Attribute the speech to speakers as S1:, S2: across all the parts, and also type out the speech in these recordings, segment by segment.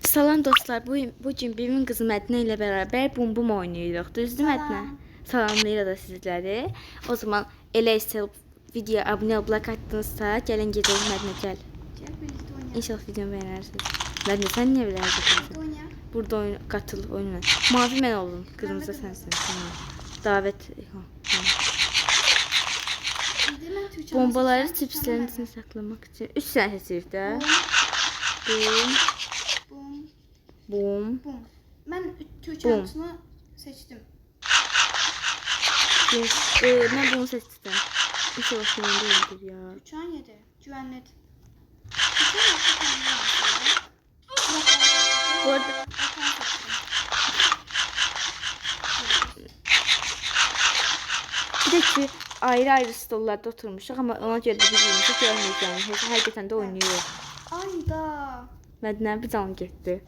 S1: Salam dostlar, bu gün Bim'in qızı Mədinə ilə bərabər Bum Bum oynayırıq. Düzdür Mədinə? Salamlayırıq da sizləri. O zaman elə isə videoya abunə olub like atdınızsa, gəlin gedək Mədinə gəl.
S2: Gel birlikte oynayalım.
S1: İnşallah videomu bəyənərsiniz. Mədinə sən niyə belə
S2: Birlikte oynayalım.
S1: Burada qatıl oyuna. Mavi mən oldum, qırmızı sənsin. Davət. Bombaları chipslərin içine saklamak için 3 sənə seçirik də. Bum.
S2: Bum.
S1: Bum.
S2: Bum. Ben Türkçe adını seçtim.
S1: Ben bunu seçtim. İnşallah senin değildir ya.
S2: Uçağın 7. Güvenlet.
S1: Bu arada bir de ki ayrı stollarda oturmuşuq ama ona görə də birbirimizi görməyəcəyik. Həqiqətən də oynuyoruz.
S2: Ayda.
S1: Mədinə bir canım getdi.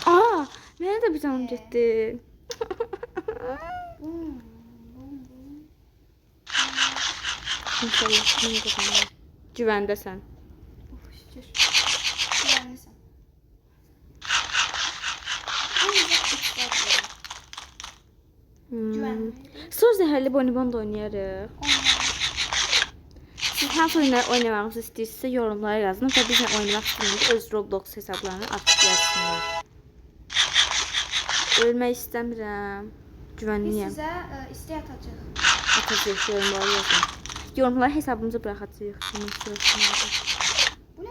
S1: Aa, mənə də bir canım getdi.
S2: Bum. Bum. Bum.
S1: İnşallah mən qazanırım. Güvəndəsən.
S2: Of şükür. Güvenlisin. Güvenli.
S1: Sonra zəhərli bonibon da oynayarıq. Siz hansı oyunları oynamağınızı istəyirsinizsə yorumlara yazın və bizlə oynamaq istəyirsinizsə öz Roblox hesablarını açıb yazsınlar. Ölmək istəmirəm.
S2: Biz
S1: Güvənliyəm.
S2: size isteği atacağız.
S1: Atacağıq yorumlara yazın. Yorumlara hesabımızı buraxacağıq.
S2: Bu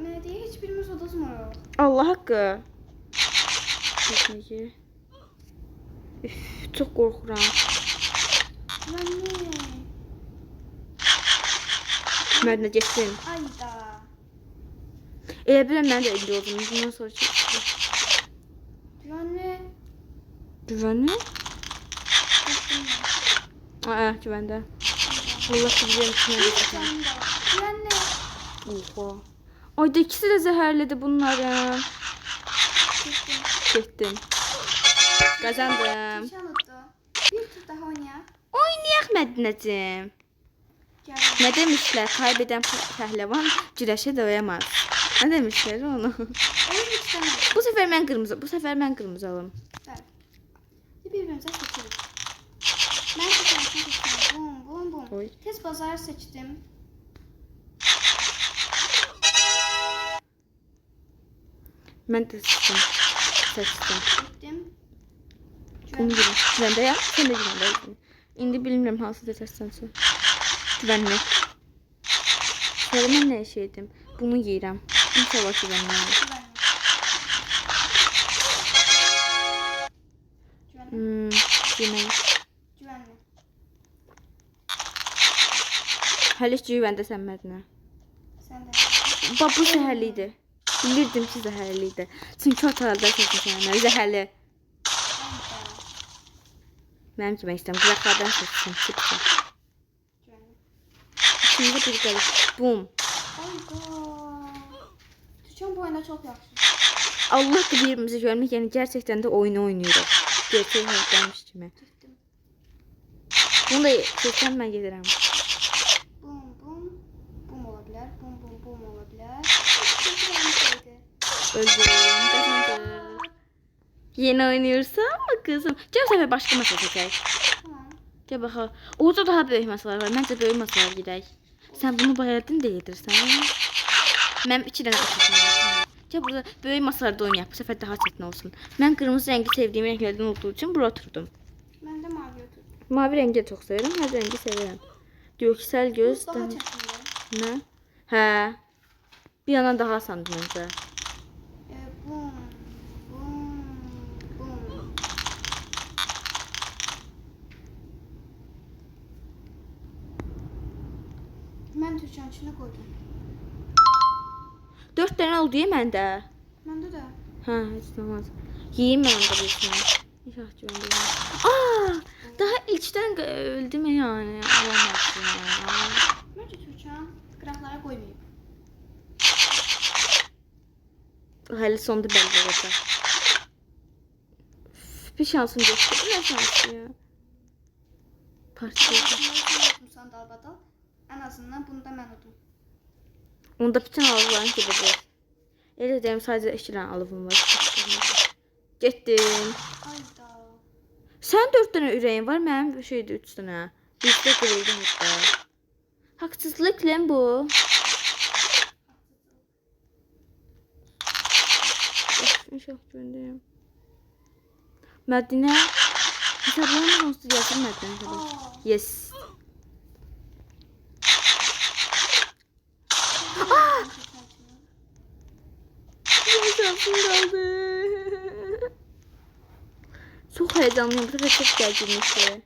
S2: ne diye hiçbirimiz odasmıyor.
S1: Allah haqqı. Kesinlikle. Üf, çok qorxuram.
S2: Güvenli.
S1: Mədinə getsin.
S2: Ayda.
S1: Elə biləm mən də indi oldum. Bundan sonra çəkdim.
S2: Güvenli.
S1: Güvənli? Aa, güvəndə. Allah bilirəm ki, mən də.
S2: Güvenli.
S1: Oha. Ayda ikisi də zəhərlidir bunların. Getdim. Qazandım.
S2: Nişanlıdı. Bir tur daha oynayalım.
S1: Oynayaq Mədinəcim.
S2: Gel.
S1: Nə demişlər? Kaybeden pəhləvan güləşə doyamaz. Nə demişlər onu?
S2: Oyun istemez.
S1: Bu sefer mən qırmızı alım.
S2: Gel. Birbirimize seçelim. Ben seçelim. Bum bum bum.
S1: Oy.
S2: Tez pazar seçtim.
S1: Mən də seçdim.
S2: Seçtim.
S1: Bunu bilin. Güvəndə ya. Sən də güvəndə. İndi bilmirəm hansı seçərsənsə. Güvənli. Sonra mən nə şeydim? Bunu yeyirəm. İnşallah güvənli.
S2: Güvenli.
S1: Yemək.
S2: Güvenli.
S1: Hələ ki güvəndəsən Mədinə.
S2: Sen de.
S1: Bax bu zəhərli idi. Bilirdim ki zəhərli idi. Çünki otalarda seçmişəm. Zəhərli. Mənim kimi istəyirəm. Qıraqlardan seçsin. Çıksın.
S2: Güvenli.
S1: Şimdi bir gəlir. Bum.
S2: Ayda. Tüçan bu oyunda çok yaxşı.
S1: Allah da birbirimizi görmək. Yəni gerçəkdən də oyunu oynayırıq. Gerçək həyatdaymış kimi.
S2: Seçtim.
S1: Bunu da seçsəm mən gedirəm.
S2: Bum bum. Bum olabilir. Bum bum bum olabilir.
S1: Öldüm. Kazandım. Yeni oynuyorsan mı kızım? Gel bu sefer başka masa seçək.
S2: Tamam.
S1: Gel bakalım. Orada daha böyük masalar var. Məncə böyük masalara gedək. Sən bunu bayardın da yedirsən. Mənim 2 dənə seçim. Gel burada böyük masalarda oynayaq. Bu sefer daha çətin olsun. Mən qırmızı rəngi sevdiyim rənglərdən olduğu için buraya oturdum.
S2: Ben de mavi oturdum.
S1: Mavi rəngi də çox sevirəm. Hər rəngi sevirəm. Göksel göz.
S2: Daha çəkildi.
S1: Nə? Hə. Bir yana daha asandı məncə.
S2: Bum bum bum. Ben Türkçenin içine koydum.
S1: 4 dənə oldu ya məndə.
S2: Bende de.
S1: Hə, heç nə olmaz. Yeyim mən onda bir tane. İnşallah güvəndəyim. Aa! Daha ilkdən öldüm yani. Alamazsın ya.
S2: Bence Türkçen graflara koymayayım.
S1: Hələ sonda belli olacaq. Bir şansım geçti. Ne şansı ya? Partiye.
S2: Sandal badal. En azından bunda ben oldum.
S1: Onda bütün alıqların gedəcək. Elə deyim, sadəcə 2 dənə alıqım var. Getdim.
S2: Ayda.
S1: Sən 4 dənə ürəyin var, mənim şeydə 3 dənə. Bizdə qırıldı hətta. Haqsızlıq lan bu. İnşallah göndərəm. Mədinə. Hesablarımız onsuz yazır Mədinə. Yes. Şansım kaldı. Çok heyecanlıyım. Bu sefer çok gerginlikli.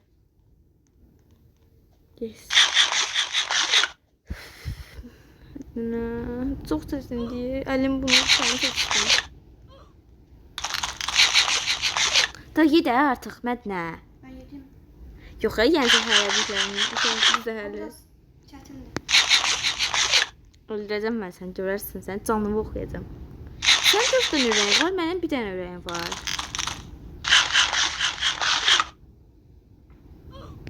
S1: Yes. Çok sesin diye. Elim bunu sana seçtim. Da yedi artık Mədinə.
S2: Ben yedim.
S1: Yok ya yani zəhərlədiklərini. Zəhərli.
S2: Biraz çətindir.
S1: Öldürəcəm mən səni, görərsən sən. Canımı oxuyacam. Sən 4 dənə ürəyin var, mənim bir dənə ürəyim var.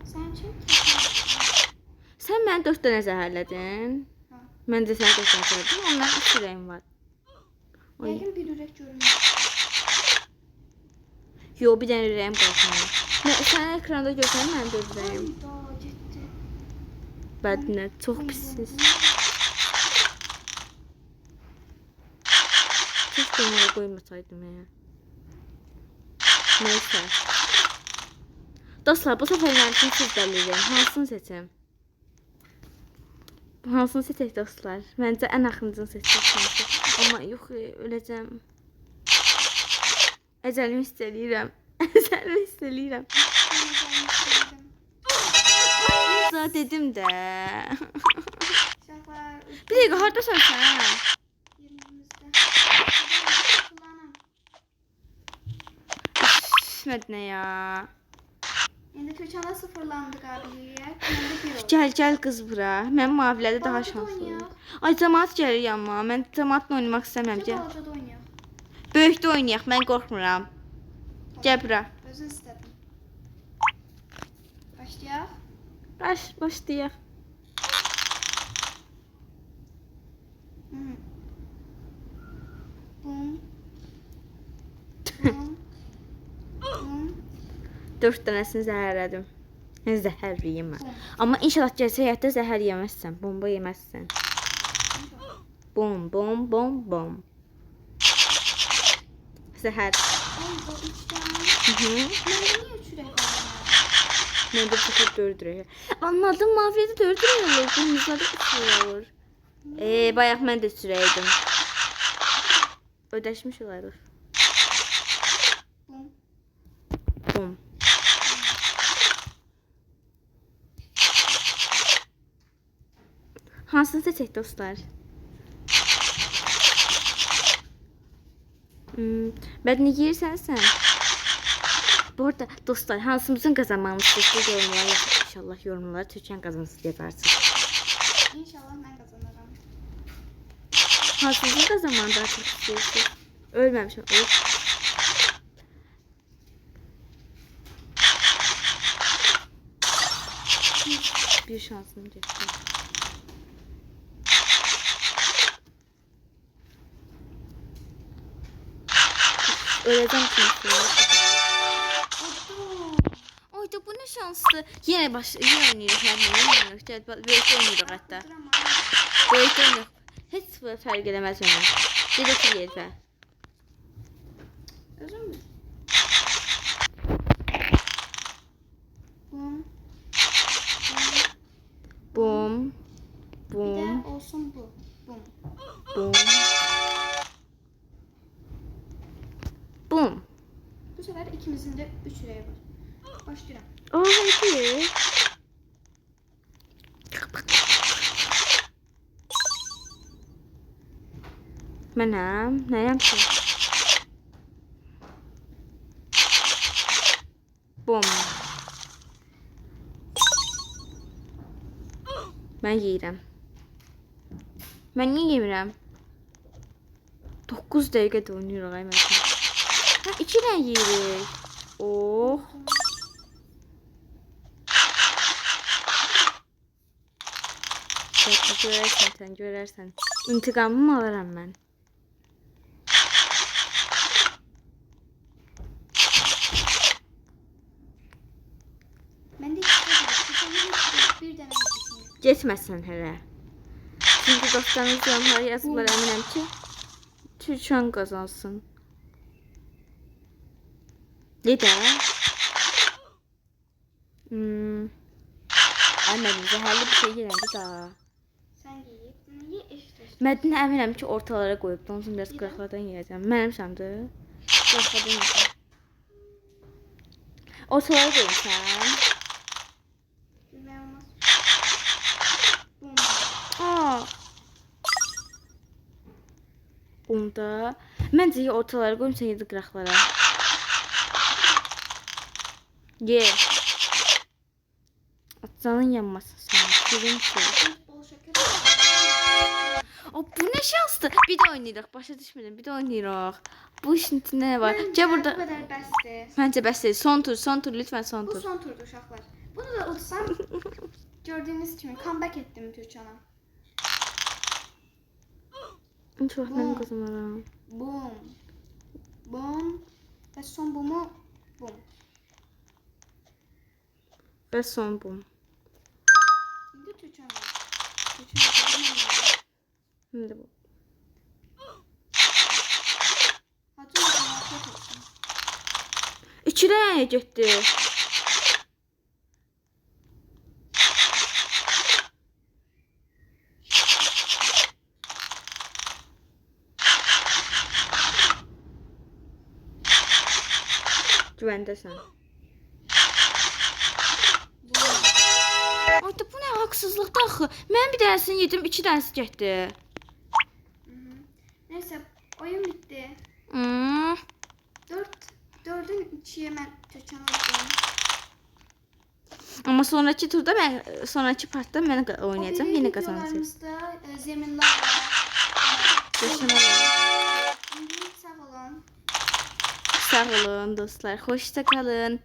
S2: Sen için çətindir.
S1: Sən məni 4 dənə zəhərlədin.
S2: Ha.
S1: Mən də səni 4 dənə zəhərlədim, ondan 3 ürəyim var. Oy.
S2: Yəqin bir ürək görünmür.
S1: Yo, bir dənə ürəyim qalxmıyor. Sən ekranda görsənə mənim 4 ürəyim.
S2: Ayda getdi.
S1: Bədinə, çox pissiz. Keşke onları koymasaydım ya. Neyse. Dostlar, bu sefer mən üçün siz bəlirləyin. Hansını seçim? Hansını seçək dostlar? Məncə ən axırıncını seçəcək. Amma yox, öləcəm. Əcəlimi istəyirəm. Əcəlimi istəyirəm. Zaten dedim də.
S2: Uşaqlar.
S1: Bir dəqiqə, hardasan sən?
S2: Yerimizdə. Kullanım.
S1: Mədinə ya.
S2: İndi Türkçəndə sıfırlandı qabiliyyət. Məndə bir oldu.
S1: Gəl qız bura. Mən mavilərdə daha
S2: Balaca da
S1: şanslıyam.
S2: oynayaq.
S1: Ay cəmaət gəlir yanıma. Mən cəmaatla oynamaq istəmirəm.
S2: Gəl
S1: Gəl.
S2: balacada oynayaq.
S1: Böyükdə oynayaq. Mən qorxmuram. Gəl bura.
S2: Özün istədin. Başlayaq.
S1: Başlayaq.
S2: Hı. Bum. Bum. Bum.
S1: 4 dənəsini zəhərlədim. Zəhərliyim mən.
S2: Bum.
S1: Amma inşallah gəlsə həyatda zəhər yeməzsən. Bomba yeməzsən. Bom, bom, bom, bom. Zəhər.
S2: Ay bu üçdən.
S1: Hı.
S2: Məndə niyə üç ürək var?
S1: Mən də bu sefer 4 ürək. Anladım, mavidə 4 ürək olur. Qırmızıda 3 ürək olur. Bayaq mən də 3 ürəkdim. Ödəşmiş olarıq.
S2: Bum.
S1: Bom. Hansını seçək dostlar? Bədini giyirsən sən? Bu arada dostlar, hansımızın qazanmağını istəyir yorumlara yazın. İnşallah yorumlara Türkən qazansın yazarsınız.
S2: İnşallah mən qazanacağım.
S1: Hansımızın qazanmağını daha çox istəyirsiniz? Ölməmişim. Öl. Bir şansım getdi. Öleceğim çünkü. Oyda bu ne şanslı. Yine yine oynayırıq. Yine oynayırıq. Gəl, böyükdə oynayırıq hətta. Böyükdə oynayırıq. Heç fərq eləməz mənə. Gedək ki yerdə.
S2: Özün mü? Bum.
S1: Bum.
S2: Bir
S1: Bum.
S2: de olsun bu. Bum.
S1: Bum. Bum.
S2: Bu sefer ikimizin de 3 liraya var. Başlayalım.
S1: Hadi. Mənəm, nəyəm ki? Bum. Mən yeyirəm. Mən niyə yemirəm? 9 dəqiqədə oynayırıq ay mən. Ha, 2 dənə yeyirik. Oh. Gəl. Görərsən sən, görərsən. İntiqamımı alaram mən.
S2: Məndə heç bir dənə keçmir.
S1: Getməsən hələ. Çünki dostlarınız yanlara yazıblar, əminəm ki, Türkan qazansın. Yedə. Ay mənim zəhərli bir şey gələndi da.
S2: Sən yeyib, bunu ye eşitirsən.
S1: Mədinə əminəm ki, ortalara qoyub. Onun üçün biraz qıraqlardan yeyəcəm. Mənim səmdir. Qıraqlardan yeyəcəm. Ortalara qoyursan.
S2: Bilməm olmaz. Bum.
S1: Aa. Bunda. Məncə ortalara qoyum, sən yedi qıraqlara. Ye. Canın yanmasın sən. Girin şey.
S2: Bol şəkər.
S1: O bu ne şanslı. Bir de oynayırıq. Başa düşmədim. Bir de oynayırıq. Bu işin içində nə var? Gəl burada.
S2: Bu qədər bəsdir.
S1: Məncə bəs deyil. Son tur, lütfen son
S2: Bu
S1: tur.
S2: son turdu uşaqlar. Bunu da utsam gördüğünüz kimi comeback etdim Türkçana.
S1: Heç vaxt mən qazanaram.
S2: Bum. Bum. Və son bumu bum.
S1: Və son bu.
S2: İndi Türkçan var. Türkçan.
S1: Şimdi bu.
S2: Hacı afiyet olsun.
S1: 2 dənə getdi. Güvəndəsən. Ay da bu nə haqsızlıqdır axı. Mən bir dənəsini yedim, 2 dənəsi getdi.
S2: Neyse oyun bitti. 4'ün 2'ye ben Türkçan'ı alıyorum.
S1: Amma sonraki turda mən sonraki partda mən oynayacağam, yenə qazanacağam.
S2: Videolarımızda zeminler var.
S1: Görüşürüz.
S2: Sağ olun.
S1: Sağ olun dostlar. Hoşça kalın.